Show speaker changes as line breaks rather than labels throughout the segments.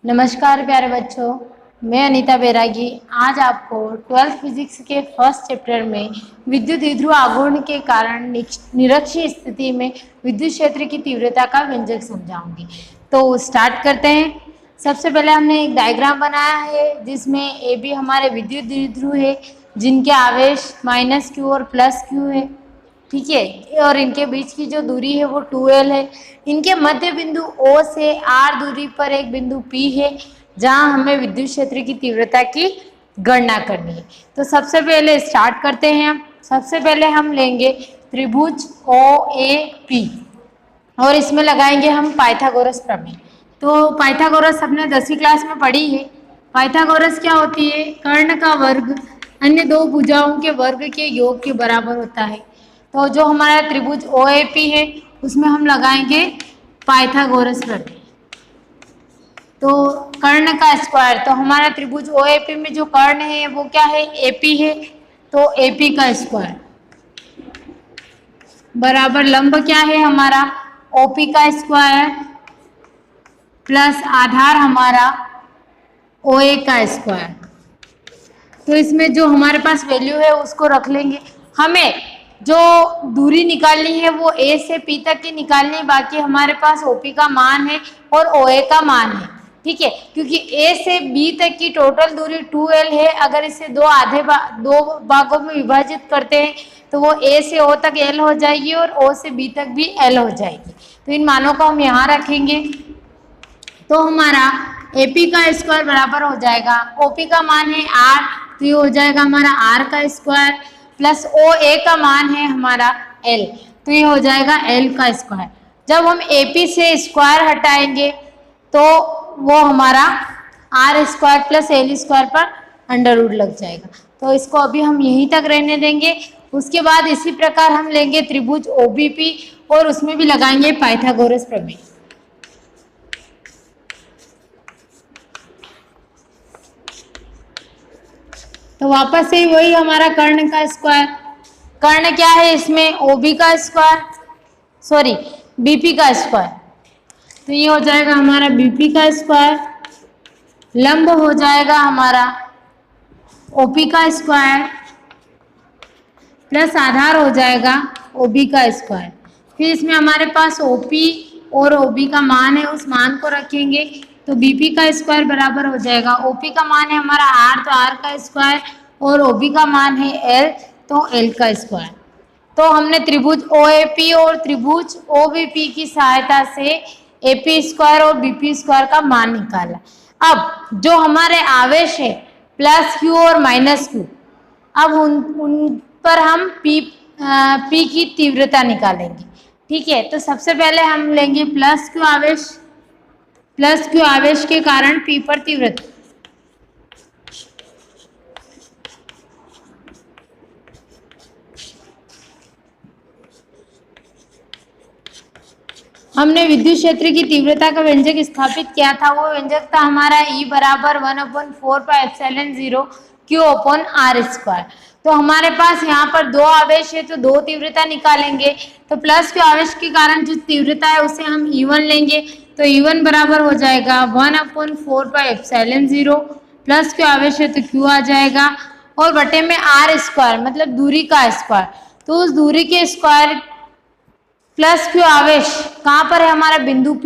नमस्कार प्यारे बच्चों, मैं अनीता बैरागी आज आपको 12th फिजिक्स के फर्स्ट चैप्टर में विद्युत द्विध्रुव आघूर्ण के कारण निरक्षीय स्थिति में विद्युत क्षेत्र की तीव्रता का व्यंजक समझाऊंगी। तो स्टार्ट करते हैं। सबसे पहले हमने एक डायग्राम बनाया है जिसमें ए बी हमारे विद्युत द्विध्रुव है जिनके आवेश -q और +q है, ठीक है। और इनके बीच की जो दूरी है वो 2l है। इनके मध्य बिंदु O से R दूरी पर एक बिंदु P है जहां हमें विद्युत क्षेत्र की तीव्रता की गणना करनी है। तो सबसे पहले स्टार्ट करते हैं हम। सबसे पहले हम लेंगे त्रिभुज OAP और इसमें लगाएंगे हम पाइथागोरस प्रमेय। तो पाइथागोरस हमने 10वीं क्लास में पढ़ी है। पाइथागोरस क्या होती है? कर्ण का वर्ग अन्य दो भुजाओं के वर्ग के योग के बराबर होता है। तो जो हमारा त्रिभुज OAP है उसमें हम लगाएंगे पाइथागोरस प्रमेय। तो कर्ण का स्क्वायर, तो हमारा त्रिभुज OAP में जो कर्ण है वो क्या है? AP है। तो AP का स्क्वायर बराबर लंब क्या है हमारा? OP का स्क्वायर प्लस आधार हमारा OA का स्क्वायर। तो इसमें जो हमारे पास वैल्यू है उसको रख लेंगे। हमें जो दूरी निकालनी है वो A से P तक की निकालनी है, बाकी हमारे पास OP का मान है और OA का मान है, ठीक है। क्योंकि A से B तक की टोटल दूरी 2l है। अगर इसे दो भागों में विभाजित करते हैं तो वो A से O तक l हो जाएगी और O से B तक भी l हो जाएगी। तो इन मानों को हम यहाँ रखेंगे। तो हमारा AP का स्क्वायर बराबर हो जाएगा, OP का मान है R, तो ये हो जाएगा हमारा R का स्क्वायर प्लस OA का मान है हमारा L, तो ये हो जाएगा L का स्क्वायर। जब हम AP से स्क्वायर हटाएंगे तो वो हमारा R square plus L square पर अंडर रूट लग जाएगा। तो इसको अभी हम यहीं तक रहने देंगे। उसके बाद इसी प्रकार हम लेंगे त्रिभुज OBP और उसमें भी लगाएंगे पाइथागोरस प्रमेय। तो वापस से वही हमारा कर्ण का स्क्वायर। कर्ण क्या है इसमें? OB का स्क्वायर, सॉरी BP का स्क्वायर। तो ये हो जाएगा हमारा BP का स्क्वायर, लंब हो जाएगा हमारा OP का स्क्वायर प्लस आधार हो जाएगा OB का स्क्वायर। फिर इसमें हमारे पास OP और OB का मान है, उस मान को रखेंगे। तो BP का स्क्वायर बराबर हो जाएगा, OP का मान है हमारा R, तो R का स्क्वायर और OB का मान है L, तो L का स्क्वायर। तो हमने त्रिभुज OAP और त्रिभुज OBP की सहायता से AP स्क्वायर और BP स्क्वायर का मान निकाला। अब जो हमारे आवेश है +q और -q, अब उन पर हम P की तीव्रता निकालेंगे, ठीक है। तो सबसे पहले हम लेंगे +q आवेश के कारण P पर तीव्रता। हमने विद्युत क्षेत्र की तीव्रता का व्यंजक स्थापित किया था। वो व्यंजक था हमारा E बराबर 1/4πε0 Q/r²। तो हमारे पास यहाँ पर दो आवेश है तो दो तीव्रता निकालेंगे। तो +q आवेश के कारण जो तीव्रता है उसे हम E1 लेंगे। तो E1 बराबर हो जाएगा 1/4πε0, +q आवेश है तो Q आ जाएगा और बटे में r² मतलब दूरी का स्क्वायर। तो उस दूरी के स्क्वायर +q आवेश कहाँ पर है? हमारा बिंदु B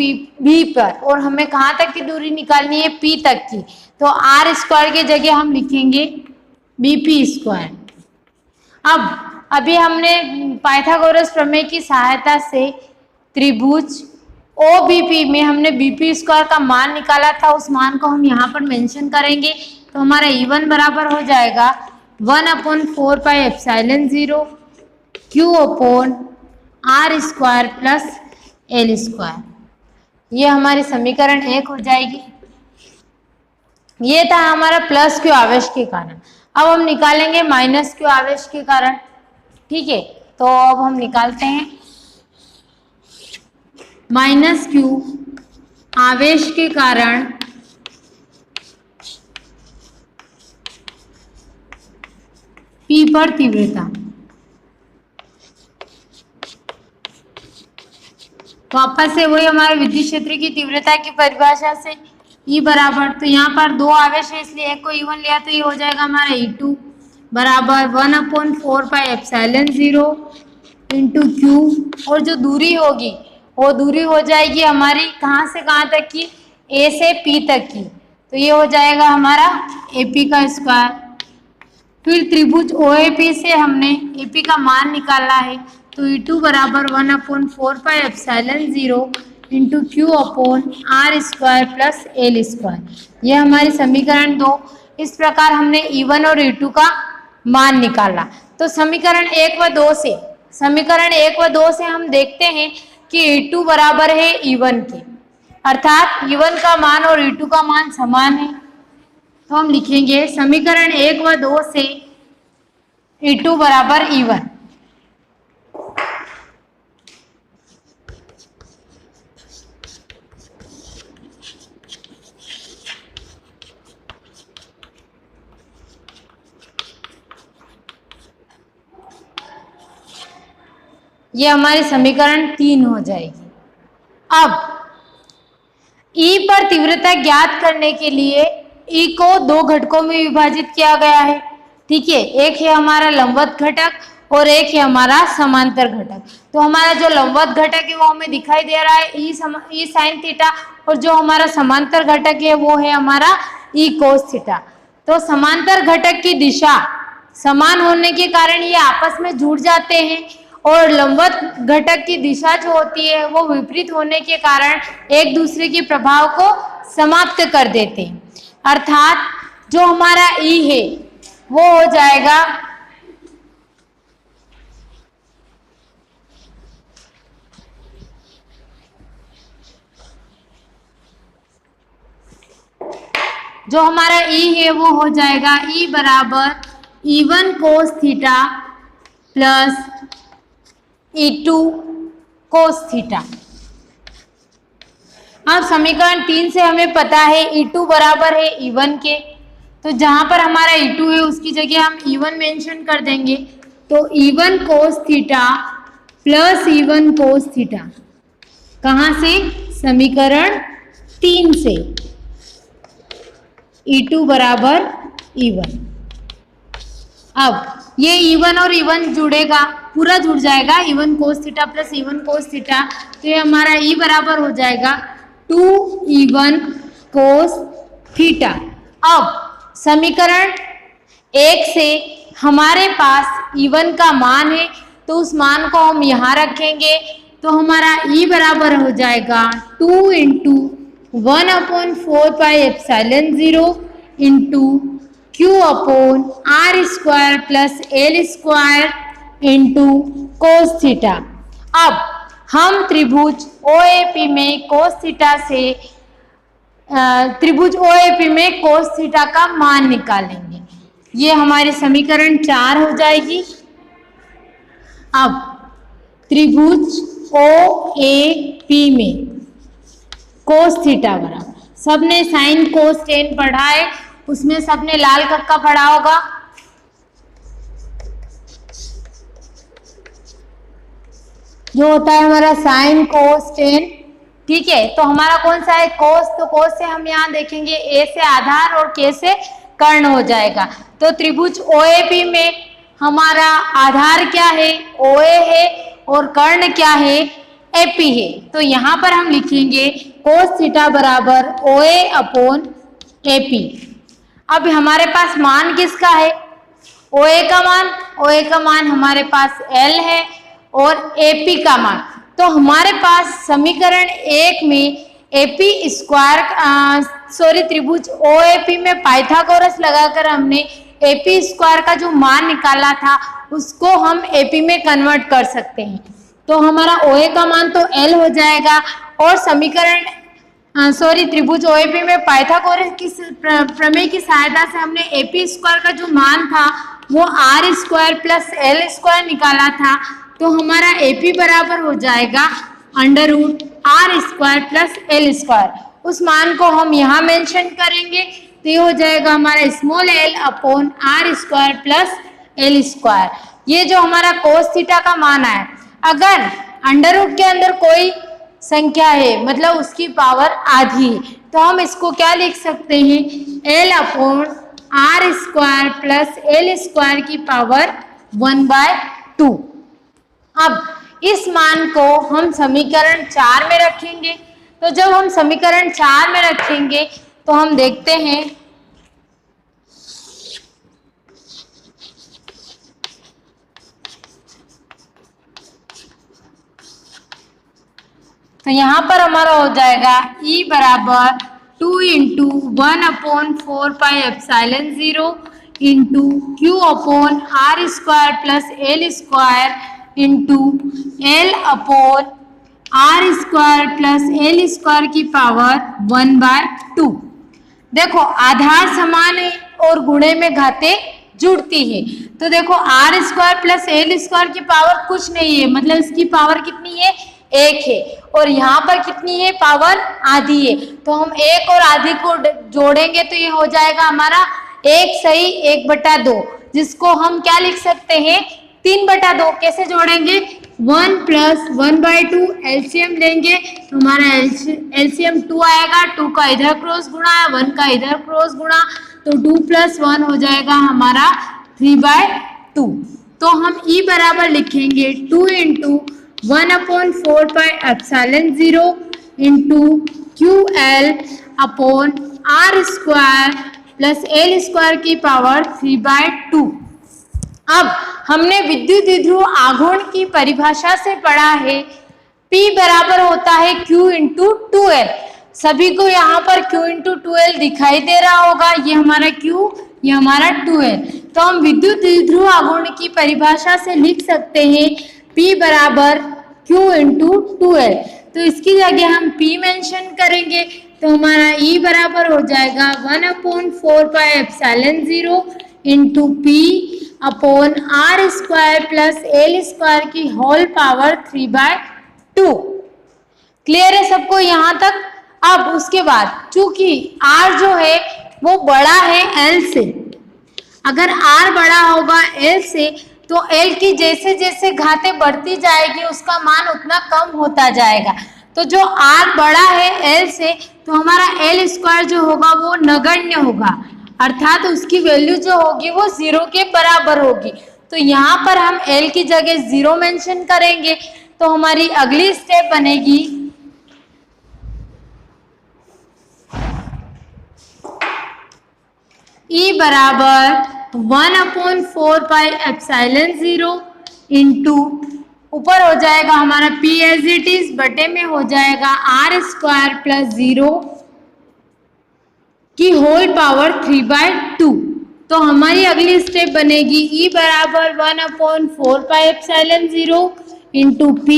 पर, और हमें कहाँ तक की दूरी निकालनी है? P तक की। तो r² की जगह हम लिखेंगे BP²। अभी हमने पाइथागोरस प्रमेय की सहायता से त्रिभुज OBP में हमने BP² का मान निकाला था, उस मान को हम यहाँ पर मेंशन करेंगे। तो हमारा E1 बराबर हो जाएगा 1/4πε0 Q/r² प्लस L²। ये हमारी समीकरण 1 हो जाएगी। ये था हमारा +q आवेश के कारण। अब हम निकालेंगे -q आवेश के कारण, ठीक है। तो अब हम निकालते हैं -q आवेश के कारण P पर तीव्रता। वापस से वही हमारे विद्युत क्षेत्र की तीव्रता की परिभाषा से ई बराबर, तो यहाँ पर दो आवेश है इसलिए एक को E1 लिया तो ये हो जाएगा हमारा E2 बराबर 1/4πε0 इंटू क्यू, और जो दूरी होगी वो दूरी हो जाएगी हमारी कहाँ से कहाँ तक की, ए से पी तक की, तो ये हो जाएगा हमारा AP का स्क्वायर। फिर त्रिभुज OAP से हमने AP का मान निकालना है, तो E2 बराबर 1/4πε0 into Q upon R square plus L square, ये हमारी समीकरण 2। इस प्रकार हमने E1 और E2 का मान निकाला। तो समीकरण 1 व 2 से हम देखते हैं कि E2 बराबर है E1 के, अर्थात E1 का मान और E2 का मान समान है। तो हम लिखेंगे समीकरण 1 व 2 से E2 बराबर E1। ये हमारी समीकरण 3 हो जाएगी। अब E पर तीव्रता ज्ञात करने के लिए E को दो घटकों में विभाजित किया गया है, ठीक है। एक है हमारा लंबवत घटक और एक है हमारा समांतर घटक। तो हमारा जो लंबवत घटक है वो हमें दिखाई दे रहा है E sin थीटा, और जो हमारा समांतर घटक है वो है हमारा E cos थीटा। तो समांतर घटक की दिशा समान होने के कारण ये आपस में जुड़ जाते हैं, और लंबवत घटक की दिशा जो होती है वो विपरीत होने के कारण एक दूसरे के प्रभाव को समाप्त कर देते हैं। अर्थात जो हमारा E है वो हो जाएगा E बराबर E1 cos theta plus E2 cos theta. अब समीकरण 3 से हमें पता है E2 बराबर है E1 के, तो जहां पर हमारा E2 है उसकी जगह हम E1 मेंशन कर देंगे। तो E1 cos theta plus E1 cos theta, कहां से, समीकरण 3 से, E2 बराबर E1। अब ये E1 और E1 जुड़ेगा, पूरा जुड़ जाएगा, E1 cos theta plus E1 cos theta, तो ये हमारा E बराबर हो जाएगा 2E1 cos थीटा। अब समीकरण 1 से हमारे पास E1 का मान है, तो उस मान को हम यहाँ रखेंगे, तो हमारा E बराबर हो जाएगा 2 into 1/4πε0 into Q upon R square plus L square into cos theta. अब हम त्रिभुज OAP में कोस थीटा से त्रिभुज OAP में कोस थीटा का मान निकालेंगे। ये हमारी समीकरण 4 हो जाएगी। अब त्रिभुज OAP में कोस थीटा बराबर, सबने साइन कोस टेन पढ़ा है, उसमें सबने लाल कक्का पढ़ा होगा। जो होता है हमारा साइन कोस टेन, ठीक है। तो हमारा कौन सा है, कोस, तो कोस से हम यहाँ देखेंगे ए से आधार और के से कर्ण हो जाएगा। तो त्रिभुज OAP में हमारा आधार क्या है, OA है, और कर्ण क्या है, AP है। तो यहाँ पर हम लिखेंगे कोस थीटा बराबर OA अपॉन AP। अब हमारे पास मान किसका है, OA का मान हमारे पास L है, और AP का मान, तो हमारे पास समीकरण 1 में AP स्क्वायर त्रिभुज OAP में पाइथागोरस लगाकर हमने AP स्क्वायर का जो मान निकाला था उसको हम AP में कन्वर्ट कर सकते हैं। तो हमारा OA का मान तो L हो जाएगा, और समीकरण त्रिभुज OAP में पाइथागोरस की प्रमेय की सहायता से हमने AP स्क्वायर का जो मान था वो R square plus L square निकाला था। तो हमारा AP बराबर हो जाएगा √R square plus L square. उस मान को हम यहाँ मेंशन करेंगे, तो ये हो जाएगा हमारा small l upon R square plus L square. ये जो हमारा कोस थीटा का मान है, अगर अंडर रूट के अंदर कोई संख्या है मतलब उसकी पावर आधी है, तो हम इसको क्या लिख सकते हैं, L upon R square plus L square की पावर 1/2। अब इस मान को हम समीकरण 4 में रखेंगे। तो जब हम समीकरण 4 में रखेंगे तो हम देखते हैं तो यहाँ पर हमारा हो जाएगा E बराबर 2 into 1/4πε0 into Q upon R square plus L square into L upon R square plus L square की पावर 1/2। देखो आधार समान है और गुणे में घातें जुड़ती है। तो देखो R square plus L square की पावर कुछ नहीं है, मतलब इसकी पावर कितनी है, 1 है। और यहाँ पर कितनी है, पावर आधी है। तो हम 1 और आधी को जोड़ेंगे तो ये हो जाएगा हमारा 1 सही 1/2, जिसको हम क्या लिख सकते हैं, 3/2। कैसे जोड़ेंगे, 1 + 1/2 एलसीएम लेंगे तो हमारा एलसीएम 2 आएगा। 2 का इधर क्रॉस गुणा है, 1 का इधर क्रॉस गुणा, तो 2 + 1 हो जाएगा हमारा 3/2। तो हम E बराबर लिखेंगे 2 into 1/4πε0 into QL upon R square plus L square की पावर 3/2। अब हमने विद्युत द्विध्रुव आघूर्ण की परिभाषा से पढ़ा है P बराबर होता है Q इंटू 2L। सभी को यहाँ पर Q इंटू 2L दिखाई दे रहा होगा, ये हमारा Q, ये हमारा 2L। तो हम विद्युत द्विध्रुव आघूर्ण की परिभाषा से लिख सकते हैं P बराबर Q इंटू 2L। तो इसकी जगह हम P मेंशन करेंगे तो हमारा E बराबर हो जाएगा 1/4πε0 into P upon R square plus L square की होल पावर 3/2। क्लियर है सबको यहाँ तक। अब उसके बाद चूंकि R जो है वो बड़ा है L से, अगर R बड़ा होगा L से तो L की जैसे जैसे घातें बढ़ती जाएगी उसका मान उतना कम होता जाएगा। तो जो R बड़ा है L से तो हमारा L स्क्वायर जो होगा वो नगण्य होगा, अर्थात उसकी वैल्यू जो होगी वो 0 के बराबर होगी। तो यहाँ पर हम L की जगह 0 मेंशन करेंगे। तो हमारी अगली स्टेप बनेगी E बराबर 1/4πε0 इंटू ऊपर हो जाएगा हमारा P एज इट इज, बटे में हो जाएगा आर स्क्वायर प्लस 0 की होल पावर 3/2। तो हमारी अगली स्टेप बनेगी E बराबर 1/4πε0 into P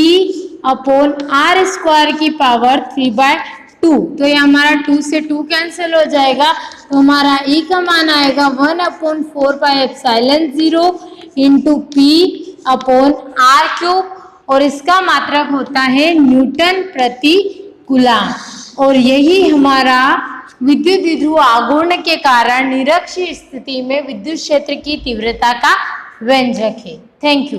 upon R square की पावर 3/2। तो ये हमारा 2 से 2 कैंसिल हो जाएगा। तो हमारा E का मान आएगा 1/4πε0 into P upon R cube, और इसका मात्रक होता है न्यूटन प्रति कूलम। और यही हमारा विद्युत द्विध्रुव आघूर्ण के कारण निरक्षीय स्थिति में विद्युत क्षेत्र की तीव्रता का व्यंजक है। Thank you.